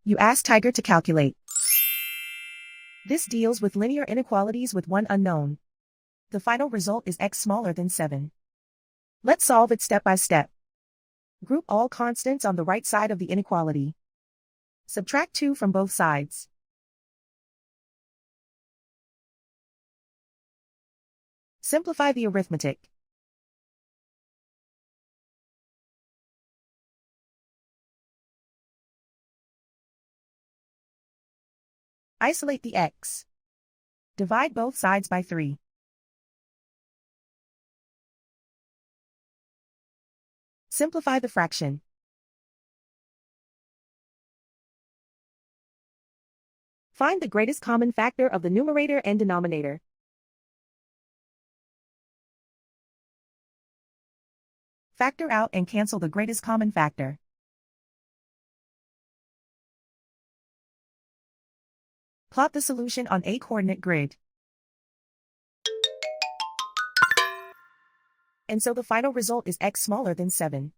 You ask Tiger to calculate. This deals with linear inequalities with one unknown. The final result is x smaller than 7. Let's solve it step by step. Group all constants on the right side of the inequality. Subtract 2 from both sides. Simplify the arithmetic. Isolate the x. Divide both sides by 3. Simplify the fraction. Find the greatest common factor of the numerator and denominator. Factor out and cancel the greatest common factor. Plot the solution on a coordinate grid. And so the final result is x smaller than 7.